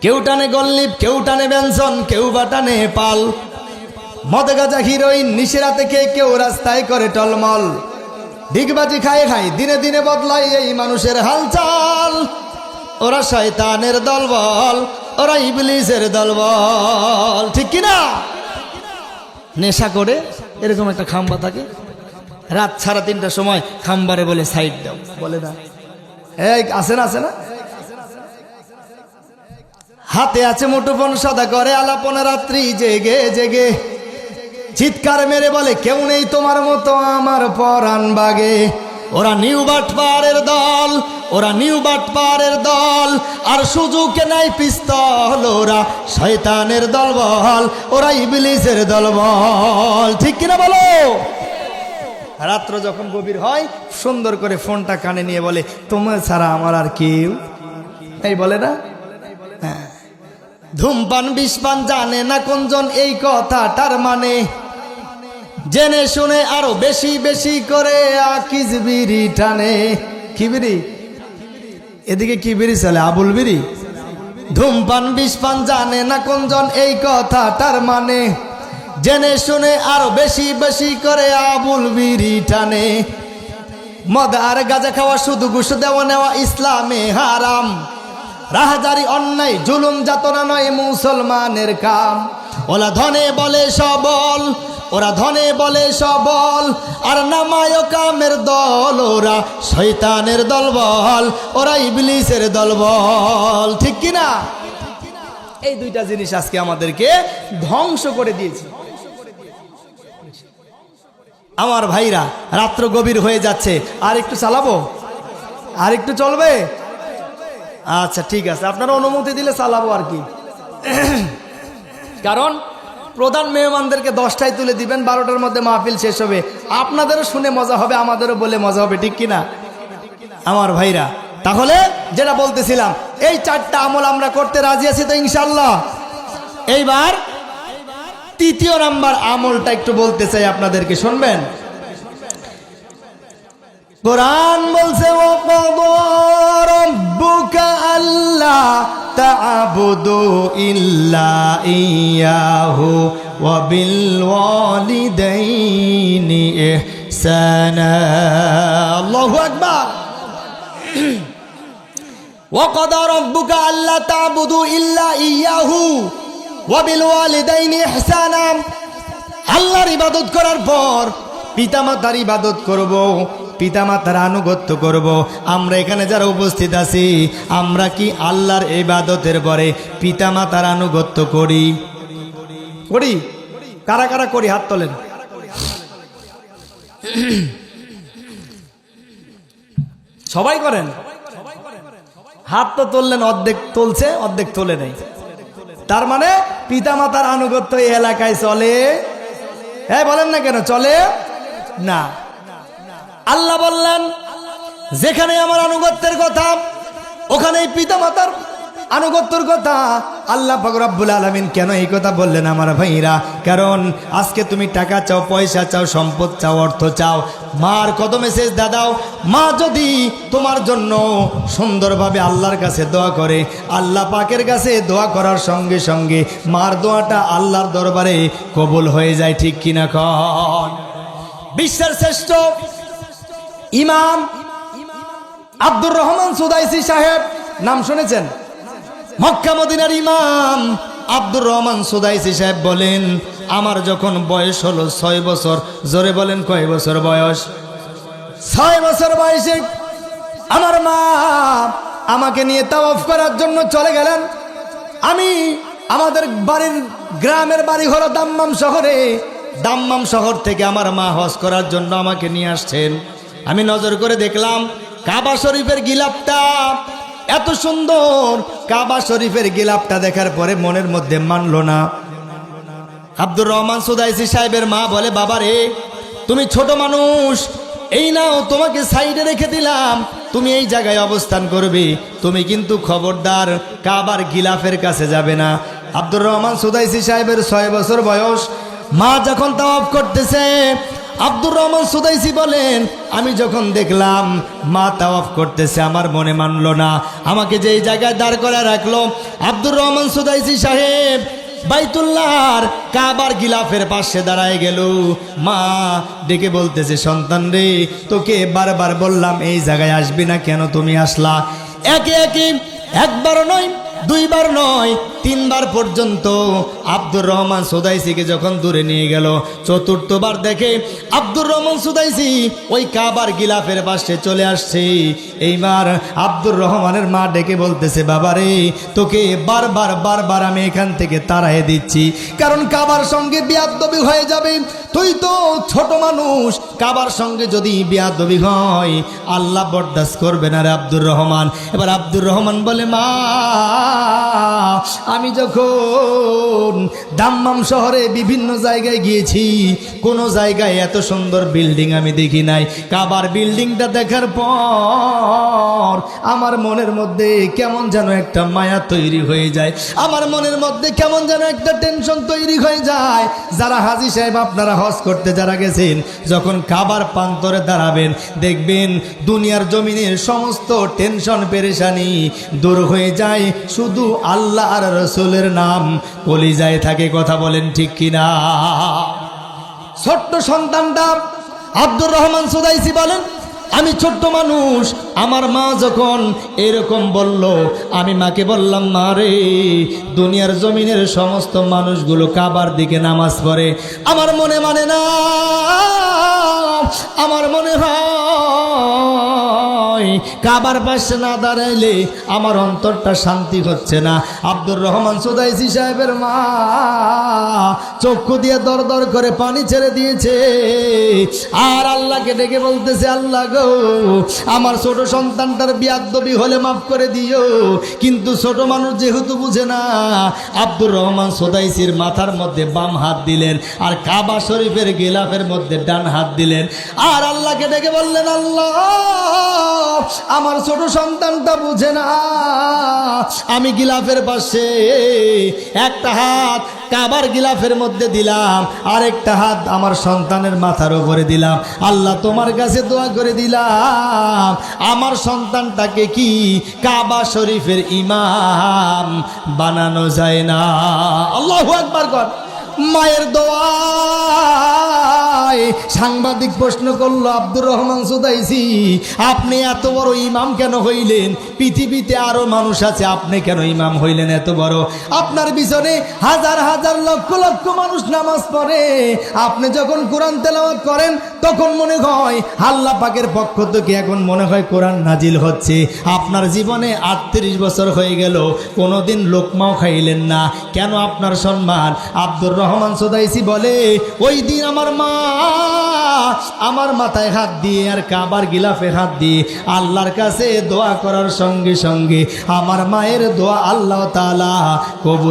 কেউ টানে গল্লিপ, কেউ টানে ব্যঞ্জন, কেউ বা টানে পাল। মদ গাঁজা হিরোইন নিশিরাতে খেয়ে কেউ রাস্তায় করে টলমল। ডিগবাজি খায় খায় দিনে দিনে বদলায় এই মানুষের হালচাল। ওরা শয়তানের দলবল, ওরা ইবলিসের দলবল, ঠিক কিনা? নেশা করে এরকম একটা খাম্বা থাকে, রাত 3:30টার সময় খাম্বারে বলে সাইড দাও, বলে না এই আছে না, আছে না? হাতে আছে মুঠোফোন, সদা করে আলাপন রাত্রি জেগে জেগে। চিৎকার মেরে বলে কেউ নেই তোমার মতো আমার পরাণ বাগে। ওরা নিউ বাটপারের দল, ওরা নিউ বাটপারের দল। আর সুযোগে নাই পিস্তল, ওরা শয়তানের দলবল, ওরা ইবলিসের দলবল, ঠিক কিনা বলো? রাত্র যখন গভীর হয় সুন্দর করে ফোনটা কানে নিয়ে বলে তোমার ছাড়া আমার আর কেউ এই, বলে না? হ্যাঁ। ধূমপান বিষপান জানে না কোনজন, এই কথাটার মানে জেনে শুনে আরো বেশি বেশি করে আকিজ বিড়ি টানে। কি বিড়ি? এদিকে কি বিড়ি চলে? আবুল বিড়ি। ধূমপান বিষপান জানে না কোনজন, এই কথাটার মানে জেনে শুনে আরো বেশি বেশি করে আবুল বিড়ি টানে। মদ আর গাঁজা খাওয়া, শুধু ঘুষ দেওয়া নেওয়া ইসলামে হারাম। রাহাজারি অন্যায় জুলুম যাতনা নয় মুসলমানের কাম। ওরা ধনে বলে সবল, ওরা ধনে বলে সবল, আর নামায় কামের দল, ওরা শয়তানের দলবল, ওরা ইবলিসের দলবল, ঠিক কিনা? এই দুইটা জিনিস আজকে আমাদেরকে ধ্বংস করে দিয়েছে। আমার ভাইরা, রাত্র গভীর হয়ে যাচ্ছে, আর একটু চালাবো? আর একটু চলবে? আচ্ছা ঠিক আছে, আপনারা অনুমতি দিলে চালাবো আর কি। কারণ প্রধান মেহমানদেরকে 10টায় তুলে দিবেন, 12টার মধ্যে মাহফিল শেষ হবে। আপনাদেরও শুনে মজা হবে, আমাদেরও বলে মজা হবে, ঠিক কিনা আমার ভাইরা? তাহলে যেটা বলতেছিলাম, এই 4টা আমল আমরা করতে রাজি আছি তো ইনশাল্লাহ। এইবার 3য় নাম্বার আমলটা একটু বলতে চাই আপনাদেরকে, শুনবেন? কোরআন বলছে ওয়াকাদা রাব্বুকা আল্লা তা'বুদু ইল্লা ইয়াহু ওয়া বিল ওয়ালিদাইনি ইহসানা। আল্লাহু আকবার। ওয়াকাদা রাব্বুকা আল্লা তা'বুদু ইল্লা ইয়াহু ওয়া বিল ওয়ালিদাইনি ইহসানা। আল্লাহর ইবাদত করার পর পিতামাতার ইবাদত করব, পিতামাতার আনুগত্য করব। আমরা এখানে যারা উপস্থিত আছি, আমরা কি আল্লাহর ইবাদতের পরে পিতামাতার আনুগত্য করি? করি? কারা কারা করি? হাত তোলেন। সবাই করেন? হাত তো তুললেন, অর্ধেক তুলছে, অর্ধেক তোলে নাই। তার মানে পিতামাতার আনুগত্য এই এলাকায় চলে? হ্যাঁ বলেন না কেন চলে না? আল্লাহ বললেন যেখানে আমার আনুগত্যের কথা, ওখানেই পিতামাতার আনুগত্যের কথা। আল্লাহ পাক রব্বুল আলামিন কেন এই কথা বললেন আমার ভাইরা? কারণ আজকে তুমি টাকা চাও, পয়সা চাও, সম্পদ চাও, অর্থ চাও, মার কদমে সেজদা দাও। মা যদি তোমার জন্য সুন্দরভাবে আল্লাহর কাছে দোয়া করে, আল্লাহ পাকের কাছে দোয়া করার সঙ্গে সঙ্গে মার দোয়াটা আল্লাহর দরবারে কবুল হয়ে যায়, ঠিক কিনা কন? বিশ্বের শ্রেষ্ঠ ইমাম আব্দুর রহমান সুদাইসি সাহেব, নাম শুনেছেন? মক্কা মদিনার ইমাম আব্দুর রহমান সুদাইসি সাহেব বলেন, আমার যখন বয়স হলো 6 বছর। জোরে বলেন, কয় বছর বয়স? 6 বছর বয়সে আমার মা আমাকে নিয়ে তাওয়াফ করার জন্য চলে গেলেন। আমি আমাদের বাড়ির, গ্রামের বাড়ি হলো দাম্মাম শহরে। দাম্মাম শহর থেকে আমার মা হজ করার জন্য আমাকে নিয়ে আসছেন। আমি নজর করে দেখলাম কাবা শরীফের গিলাফটা এত সুন্দর। কাবা শরীফের গিলাফটা দেখার পরে মনের মধ্যে মানলো না। আব্দুর রহমান সুদাইসি সাহেবের মা বলে, বাবা রে, তুমি ছোট মানুষ, এই নাও তোমাকে সাইডে রেখে দিলাম, তুমি এই জায়গায় অবস্থান করবে, তুমি কিন্তু খবরদার কাবার গিলাফের কাছে যাবে না। আব্দুর রহমান সুদাইসি সাহেবের 6 বছর বয়স। মা যখন তাওয়াফ করতেছে, আব্দুর রহমান সুদাইসি বলেন, আমি যখন দেখলাম মা তাওয়াফ করতেছে, আমার মনে মানলো না, আমাকে যেই জায়গায় দাঁড় করে রাখলো, আব্দুর রহমান সুদাইসি সাহেব বাইতুল্লাহর কাবার গিলাফের পাশে দাঁড়ায় গেল। মা ডেকে বলতেছে, সন্তান রে, তোকে বারবার বললাম এই জায়গায় আসবি না, কেন তুমি আসলা? একে একে একবার নয়, দুইবার নয়, তিনবার পর্যন্ত আব্দুর রহমান সুদাইসিকে যখন দূরে নিয়ে গেল, চতুর্থবার দেখে আব্দুর রহমান সুদাইসি ওই কাবার গিলাফের পাশে চলে আসছে। এইবার আব্দুর রহমানের মা ডেকে বলতেছে, বাবারে, তোকে বারবার বারবার আমি এখান থেকে তাড়াই দিচ্ছি, কারণ কাবার সঙ্গে বিয়াদবি হয়ে যাবে, তুই তো ছোট মানুষ, কাবার সঙ্গে যদি বিয়াদবি হয় আল্লাহ বরদাস্ত করবে না রে আব্দুর রহমান। এবার আব্দুর রহমান বলে, মা, আমি যখন দাম্মাম শহরে বিভিন্ন জায়গায় গিয়েছি, কোনো জায়গায় এত সুন্দর বিল্ডিং আমি দেখি নাই। কাবার বিল্ডিংটা দেখার পর আমার মনের মধ্যে কেমন যেন একটা মায়া তৈরি হয়ে যায়, আমার মনের মধ্যে কেমন যেন একটা টেনশন তৈরি হয়ে যায়। যারা হাজী সাহেব, আপনারা হজ করতে যারা গেছেন, যখন কাবার প্রান্তরে দাঁড়াবেন, দেখবেন দুনিয়ার জমিনের সমস্ত টেনশন পেরেশানি দূর হয়ে যায়, শুধু আল্লাহ আর রসুলের নাম কলিজায় থাকে। কথা বলেন ঠিক কিনা? ছোট্ট সন্তানটা আব্দুর রহমান সুদাইসি বলেন, আমি ছোট্ট মানুষ, আমার মা যখন এরকম বলল, আমি মাকে বললাম, মা রে, দুনিয়ার জমিনের সমস্ত মানুষগুলো কাবার দিকে নামাজ পড়ে, আমার মনে মানে না, আমার মনে হয় কাবার পাশে না দাঁড়াইলে আমার অন্তরটা শান্তি হচ্ছে না। আব্দুর রহমান সুদাইসি সাহেবের মা চক্ষু দিয়ে দর দর করে পানি ছেড়ে দিয়েছে, আর আল্লাহকে ডেকে বলতেছে, আল্লাহ গো, আমার ছোট সন্তানটার বিয়াদবি হলে মাফ করে দিও, কিন্তু ছোট মানুষ যেহেতু বুঝে না। আব্দুর রহমান সুদাইসির মাথার মধ্যে বাম হাত দিলেন, আর কাবা শরীফের গিলাফের মধ্যে ডান হাত দিলেন, আর আল্লাহকে ডেকে বললেন, আল্লাহ, আমার ছোট সন্তানটা বুঝে না, আমি গিলাফের পাশে একটা হাত কাবার গিলাফের মধ্যে দিলাম, আর একটা হাত আমার সন্তানের মাথার উপরে দিলাম, আল্লাহ তোমার কাছে দোয়া করে দিলাম, আমার সন্তানটাকে কি কাবা শরীফের ইমাম বানানো যায় না? আল্লাহু আকবার কর। মায়ের দোয়ায় সাংবাদিক প্রশ্ন করলো, আব্দুর রহমান সুদাইসি, আপনি এত বড় ইমাম কেন হইলেন? পৃথিবীতে আরো মানুষ আছে, আপনি কেন ইমাম হইলেন এত বড়? আপনার পিছনে হাজার হাজার লক্ষ লক্ষ মানুষ নামাজ পড়ে, আপনি যখন কোরআন তেলাওয়াত করেন তখন মনে হয় আল্লাহ পাকের পক্ষ থেকে এখন মনে হয় কোরআন নাজিল হচ্ছে। আপনার জীবনে 38 বছর হয়ে গেল, কোনোদিন লোকমাও খাইলেন না, কেন আপনার সম্মান? আব্দুর রহমান সুদাইসি বলে, ওই দিন আমার মা আমার মাথায় হাত দিয়ে আর কাবার গিলাফে হাত দিয়ে আল্লাহর কাছে দোয়া করার সঙ্গে সঙ্গে আমার মায়ের দোয়া আল্লাহ তাআলা কবুল